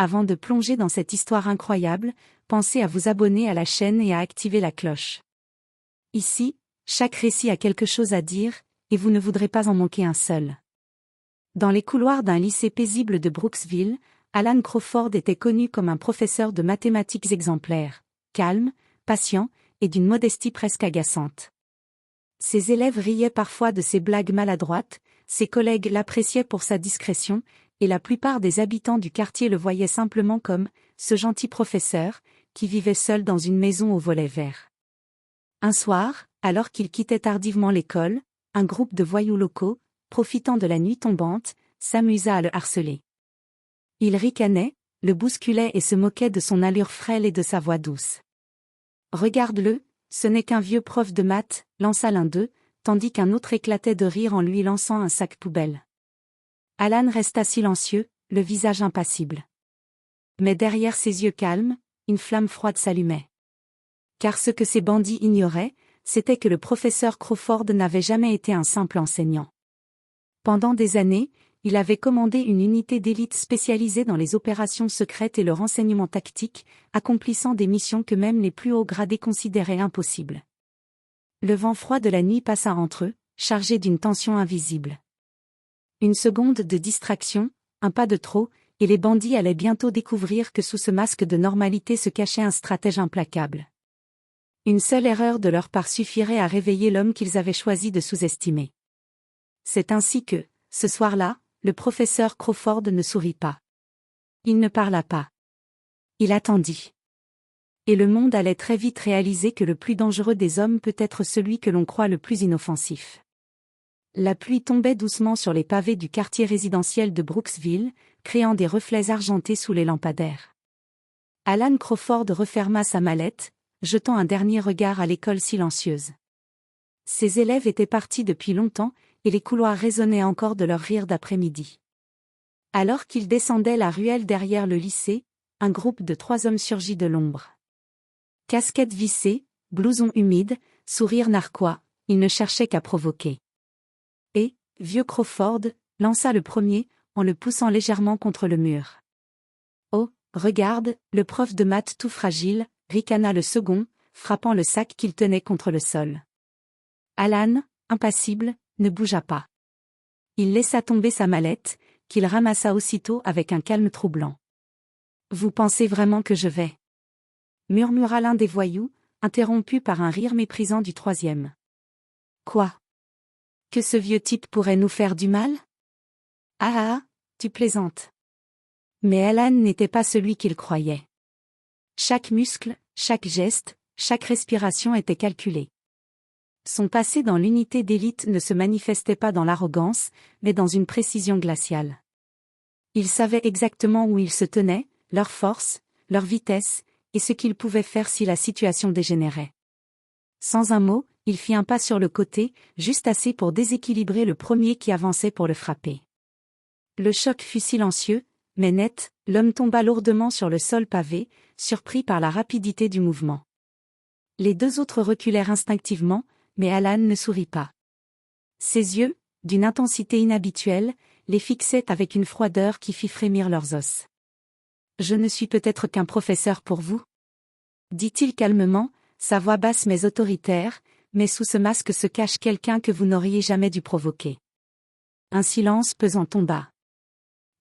Avant de plonger dans cette histoire incroyable, pensez à vous abonner à la chaîne et à activer la cloche. Ici, chaque récit a quelque chose à dire, et vous ne voudrez pas en manquer un seul. Dans les couloirs d'un lycée paisible de Brooksville, Alan Crawford était connu comme un professeur de mathématiques exemplaire, calme, patient, et d'une modestie presque agaçante. Ses élèves riaient parfois de ses blagues maladroites, ses collègues l'appréciaient pour sa discrétion, et la plupart des habitants du quartier le voyaient simplement comme « ce gentil professeur » qui vivait seul dans une maison au volet vert. Un soir, alors qu'il quittait tardivement l'école, un groupe de voyous locaux, profitant de la nuit tombante, s'amusa à le harceler. Il ricanait, le bousculait et se moquait de son allure frêle et de sa voix douce. « Regarde-le, ce n'est qu'un vieux prof de maths », lança l'un d'eux, tandis qu'un autre éclatait de rire en lui lançant un sac poubelle. Alan resta silencieux, le visage impassible. Mais derrière ses yeux calmes, une flamme froide s'allumait. Car ce que ces bandits ignoraient, c'était que le professeur Crawford n'avait jamais été un simple enseignant. Pendant des années, il avait commandé une unité d'élite spécialisée dans les opérations secrètes et le renseignement tactique, accomplissant des missions que même les plus hauts gradés considéraient impossibles. Le vent froid de la nuit passa entre eux, chargé d'une tension invisible. Une seconde de distraction, un pas de trop, et les bandits allaient bientôt découvrir que sous ce masque de normalité se cachait un stratège implacable. Une seule erreur de leur part suffirait à réveiller l'homme qu'ils avaient choisi de sous-estimer. C'est ainsi que, ce soir-là, le professeur Crawford ne sourit pas. Il ne parla pas. Il attendit. Et le monde allait très vite réaliser que le plus dangereux des hommes peut être celui que l'on croit le plus inoffensif. La pluie tombait doucement sur les pavés du quartier résidentiel de Brooksville, créant des reflets argentés sous les lampadaires. Alan Crawford referma sa mallette, jetant un dernier regard à l'école silencieuse. Ses élèves étaient partis depuis longtemps, et les couloirs résonnaient encore de leur rire d'après-midi. Alors qu'il descendait la ruelle derrière le lycée, un groupe de 3 hommes surgit de l'ombre. Casquettes vissées, blouson humide, sourire narquois, ils ne cherchaient qu'à provoquer. Et, vieux Crawford, lança le premier, en le poussant légèrement contre le mur. Oh, regarde, le prof de maths tout fragile, ricana le second, frappant le sac qu'il tenait contre le sol. Alan, impassible, ne bougea pas. Il laissa tomber sa mallette, qu'il ramassa aussitôt avec un calme troublant. « Vous pensez vraiment que je vais » murmura l'un des voyous, interrompu par un rire méprisant du troisième. « Quoi ? Que ce vieux type pourrait nous faire du mal ? Ah, tu plaisantes. » Mais Alan n'était pas celui qu'il croyait. Chaque muscle, chaque geste, chaque respiration était calculé. Son passé dans l'unité d'élite ne se manifestait pas dans l'arrogance, mais dans une précision glaciale. Il savait exactement où il se tenait, leur force, leur vitesse, et ce qu'il pouvait faire si la situation dégénérait. Sans un mot, il fit un pas sur le côté, juste assez pour déséquilibrer le premier qui avançait pour le frapper. Le choc fut silencieux, mais net, l'homme tomba lourdement sur le sol pavé, surpris par la rapidité du mouvement. Les 2 autres reculèrent instinctivement, mais Alan ne sourit pas. Ses yeux, d'une intensité inhabituelle, les fixaient avec une froideur qui fit frémir leurs os. « Je ne suis peut-être qu'un professeur pour vous » dit-il calmement, sa voix basse mais autoritaire, mais sous ce masque se cache quelqu'un que vous n'auriez jamais dû provoquer. Un silence pesant tomba.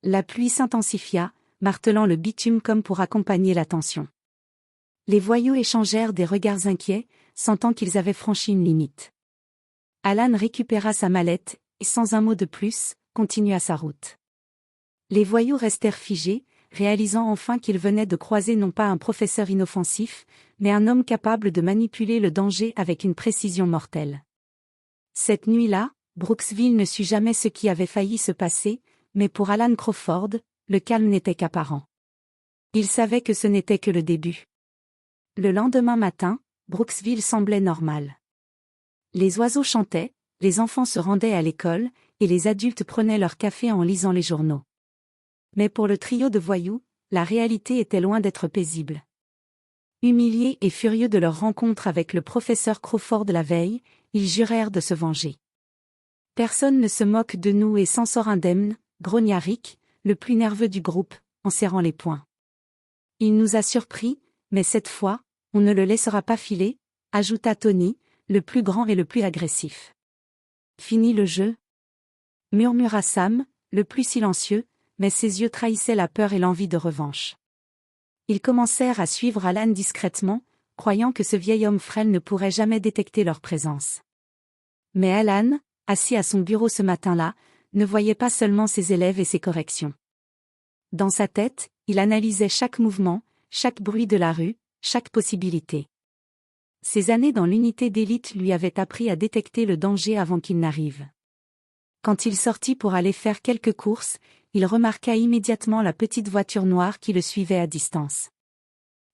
La pluie s'intensifia, martelant le bitume comme pour accompagner la tension. Les voyous échangèrent des regards inquiets, sentant qu'ils avaient franchi une limite. Alan récupéra sa mallette, et sans un mot de plus, continua sa route. Les voyous restèrent figés, réalisant enfin qu'ils venaient de croiser non pas un professeur inoffensif, mais un homme capable de manipuler le danger avec une précision mortelle. Cette nuit-là, Brooksville ne sut jamais ce qui avait failli se passer, mais pour Alan Crawford, le calme n'était qu'apparent. Il savait que ce n'était que le début. Le lendemain matin, Brooksville semblait normal. Les oiseaux chantaient, les enfants se rendaient à l'école, et les adultes prenaient leur café en lisant les journaux. Mais pour le trio de voyous, la réalité était loin d'être paisible. Humiliés et furieux de leur rencontre avec le professeur Crawford la veille, ils jurèrent de se venger. « Personne ne se moque de nous et s'en sort indemne », grogna Rick, le plus nerveux du groupe, en serrant les poings. Il nous a surpris, mais cette fois, on ne le laissera pas filer, ajouta Tony, le plus grand et le plus agressif. Fini le jeu? Murmura Sam, le plus silencieux, mais ses yeux trahissaient la peur et l'envie de revanche. Ils commencèrent à suivre Alan discrètement, croyant que ce vieil homme frêle ne pourrait jamais détecter leur présence. Mais Alan, assis à son bureau ce matin-là, ne voyait pas seulement ses élèves et ses corrections. Dans sa tête, il analysait chaque mouvement, chaque bruit de la rue, chaque possibilité. Ses années dans l'unité d'élite lui avaient appris à détecter le danger avant qu'il n'arrive. Quand il sortit pour aller faire quelques courses, il remarqua immédiatement la petite voiture noire qui le suivait à distance.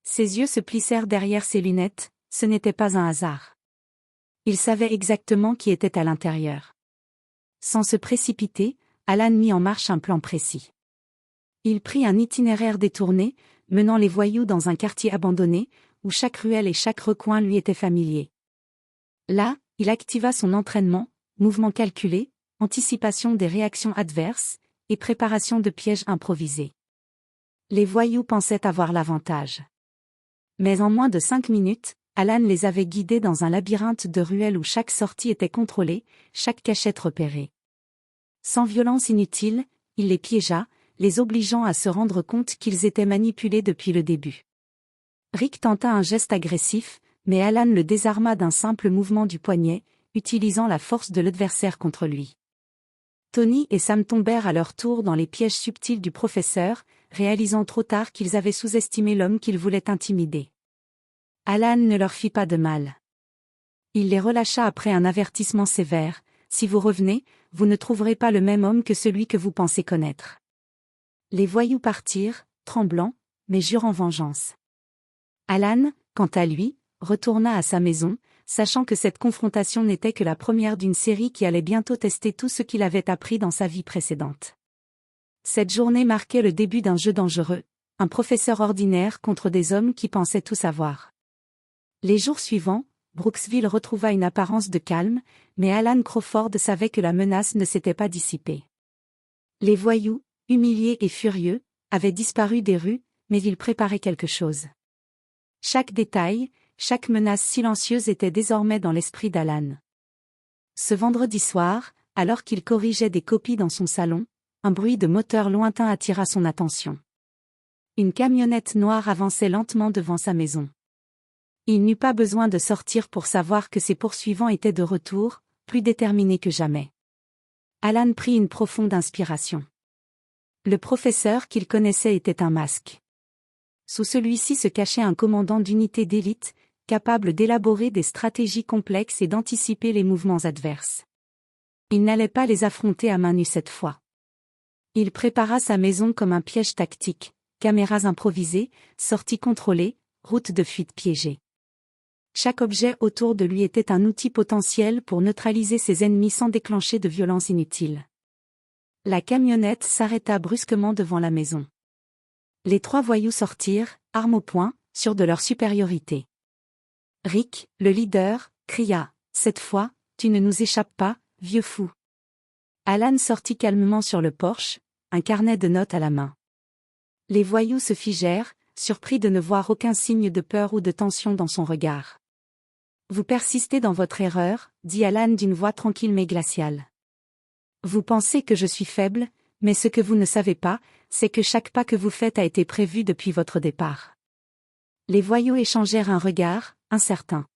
Ses yeux se plissèrent derrière ses lunettes, ce n'était pas un hasard. Il savait exactement qui était à l'intérieur. Sans se précipiter, Alan mit en marche un plan précis. Il prit un itinéraire détourné, menant les voyous dans un quartier abandonné, où chaque ruelle et chaque recoin lui étaient familiers. Là, il activa son entraînement, mouvement calculé, anticipation des réactions adverses, et préparation de pièges improvisés. Les voyous pensaient avoir l'avantage. Mais en moins de 5 minutes, Alan les avait guidés dans un labyrinthe de ruelles où chaque sortie était contrôlée, chaque cachette repérée. Sans violence inutile, il les piégea, les obligeant à se rendre compte qu'ils étaient manipulés depuis le début. Rick tenta un geste agressif, mais Alan le désarma d'un simple mouvement du poignet, utilisant la force de l'adversaire contre lui. Tony et Sam tombèrent à leur tour dans les pièges subtils du professeur, réalisant trop tard qu'ils avaient sous-estimé l'homme qu'ils voulaient intimider. Alan ne leur fit pas de mal. Il les relâcha après un avertissement sévère: si vous revenez, vous ne trouverez pas le même homme que celui que vous pensez connaître. Les voyous partirent, tremblants, mais jurant vengeance. Alan, quant à lui, retourna à sa maison, sachant que cette confrontation n'était que la première d'une série qui allait bientôt tester tout ce qu'il avait appris dans sa vie précédente. Cette journée marquait le début d'un jeu dangereux, un professeur ordinaire contre des hommes qui pensaient tout savoir. Les jours suivants, Brooksville retrouva une apparence de calme, mais Alan Crawford savait que la menace ne s'était pas dissipée. Les voyous, humiliés et furieux, avaient disparu des rues, mais ils préparaient quelque chose. Chaque détail, chaque menace silencieuse était désormais dans l'esprit d'Alan. Ce vendredi soir, alors qu'il corrigeait des copies dans son salon, un bruit de moteur lointain attira son attention. Une camionnette noire avançait lentement devant sa maison. Il n'eut pas besoin de sortir pour savoir que ses poursuivants étaient de retour, plus déterminés que jamais. Alan prit une profonde inspiration. Le professeur qu'il connaissait était un masque. Sous celui-ci se cachait un commandant d'unité d'élite, capable d'élaborer des stratégies complexes et d'anticiper les mouvements adverses. Il n'allait pas les affronter à main nue cette fois. Il prépara sa maison comme un piège tactique, caméras improvisées, sorties contrôlées, routes de fuite piégées. Chaque objet autour de lui était un outil potentiel pour neutraliser ses ennemis sans déclencher de violence inutile. La camionnette s'arrêta brusquement devant la maison. Les 3 voyous sortirent, armes au poing, sûrs de leur supériorité. Rick, le leader, cria: « Cette fois, tu ne nous échappes pas, vieux fou. » Alan sortit calmement sur le porche, un carnet de notes à la main. Les voyous se figèrent, surpris de ne voir aucun signe de peur ou de tension dans son regard. « Vous persistez dans votre erreur, » dit Alan d'une voix tranquille mais glaciale. « Vous pensez que je suis faible, mais ce que vous ne savez pas, c'est que chaque pas que vous faites a été prévu depuis votre départ. » Les voyous échangèrent un regard, incertain.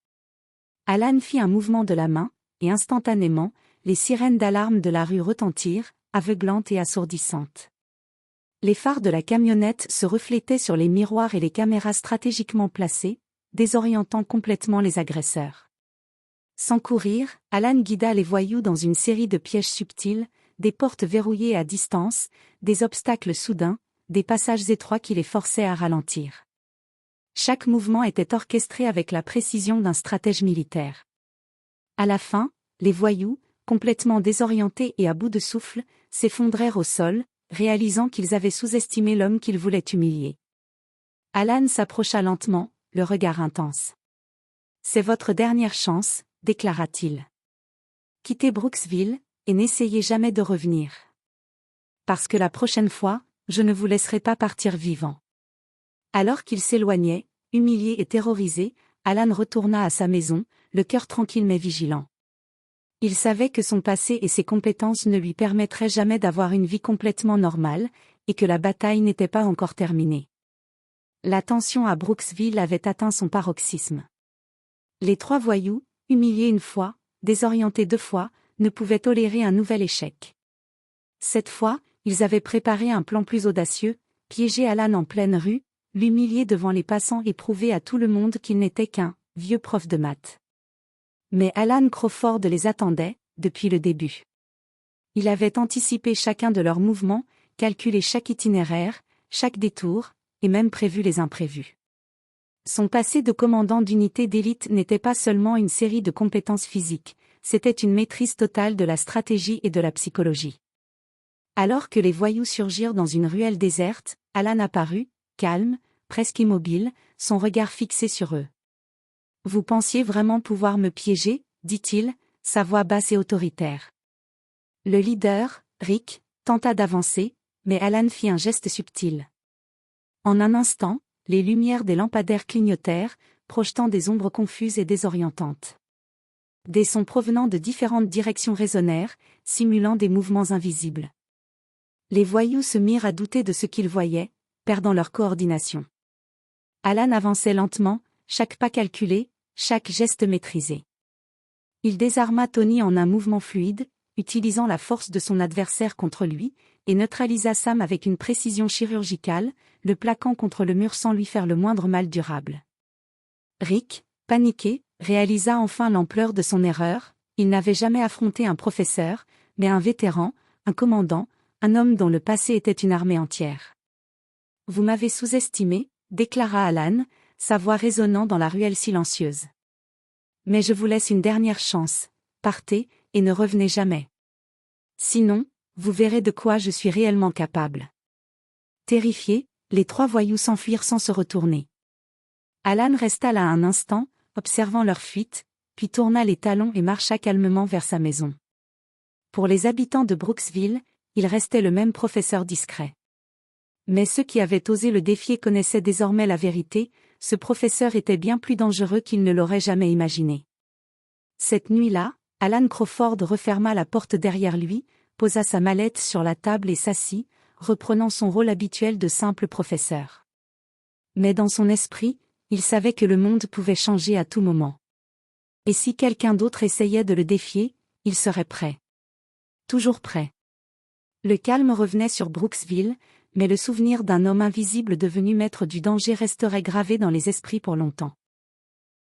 Alan fit un mouvement de la main, et instantanément, les sirènes d'alarme de la rue retentirent, aveuglantes et assourdissantes. Les phares de la camionnette se reflétaient sur les miroirs et les caméras stratégiquement placées, désorientant complètement les agresseurs. Sans courir, Alan guida les voyous dans une série de pièges subtils, des portes verrouillées à distance, des obstacles soudains, des passages étroits qui les forçaient à ralentir. Chaque mouvement était orchestré avec la précision d'un stratège militaire. À la fin, les voyous, complètement désorientés et à bout de souffle, s'effondrèrent au sol, réalisant qu'ils avaient sous-estimé l'homme qu'ils voulaient humilier. Alan s'approcha lentement, le regard intense. « C'est votre dernière chance, » déclara-t-il. « Quittez Brooksville, et n'essayez jamais de revenir. Parce que la prochaine fois, je ne vous laisserai pas partir vivant. » Alors qu'il s'éloignait, humilié et terrorisé, Alan retourna à sa maison, le cœur tranquille mais vigilant. Il savait que son passé et ses compétences ne lui permettraient jamais d'avoir une vie complètement normale, et que la bataille n'était pas encore terminée. La tension à Brooksville avait atteint son paroxysme. Les 3 voyous, humiliés une fois, désorientés 2 fois, ne pouvaient tolérer un nouvel échec. Cette fois, ils avaient préparé un plan plus audacieux, piéger Alan en pleine rue, l'humilier devant les passants et prouver à tout le monde qu'il n'était qu'un vieux prof de maths. Mais Alan Crawford les attendait, depuis le début. Il avait anticipé chacun de leurs mouvements, calculé chaque itinéraire, chaque détour, et même prévu les imprévus. Son passé de commandant d'unité d'élite n'était pas seulement une série de compétences physiques, c'était une maîtrise totale de la stratégie et de la psychologie. Alors que les voyous surgirent dans une ruelle déserte, Alan apparut, calme, presque immobile, son regard fixé sur eux. « Vous pensiez vraiment pouvoir me piéger ?» dit-il, sa voix basse et autoritaire. Le leader, Rick, tenta d'avancer, mais Alan fit un geste subtil. En un instant, les lumières des lampadaires clignotèrent, projetant des ombres confuses et désorientantes. Des sons provenant de différentes directions résonnèrent, simulant des mouvements invisibles. Les voyous se mirent à douter de ce qu'ils voyaient, perdant leur coordination. Alan avançait lentement, chaque pas calculé, chaque geste maîtrisé. Il désarma Tony en un mouvement fluide, utilisant la force de son adversaire contre lui, et neutralisa Sam avec une précision chirurgicale, le plaquant contre le mur sans lui faire le moindre mal durable. Rick, paniqué, réalisa enfin l'ampleur de son erreur. Il n'avait jamais affronté un professeur, mais un vétéran, un commandant, un homme dont le passé était une armée entière. « Vous m'avez sous-estimé », déclara Alan, sa voix résonnant dans la ruelle silencieuse. « Mais je vous laisse une dernière chance, partez, et ne revenez jamais. Sinon, vous verrez de quoi je suis réellement capable. » Terrifiés, les 3 voyous s'enfuirent sans se retourner. Alan resta là un instant, observant leur fuite, puis tourna les talons et marcha calmement vers sa maison. Pour les habitants de Brooksville, il restait le même professeur discret. Mais ceux qui avaient osé le défier connaissaient désormais la vérité, ce professeur était bien plus dangereux qu'ils ne l'auraient jamais imaginé. Cette nuit-là, Alan Crawford referma la porte derrière lui, posa sa mallette sur la table et s'assit, reprenant son rôle habituel de simple professeur. Mais dans son esprit, il savait que le monde pouvait changer à tout moment. Et si quelqu'un d'autre essayait de le défier, il serait prêt. Toujours prêt. Le calme revenait sur Brooksville, mais le souvenir d'un homme invisible devenu maître du danger resterait gravé dans les esprits pour longtemps.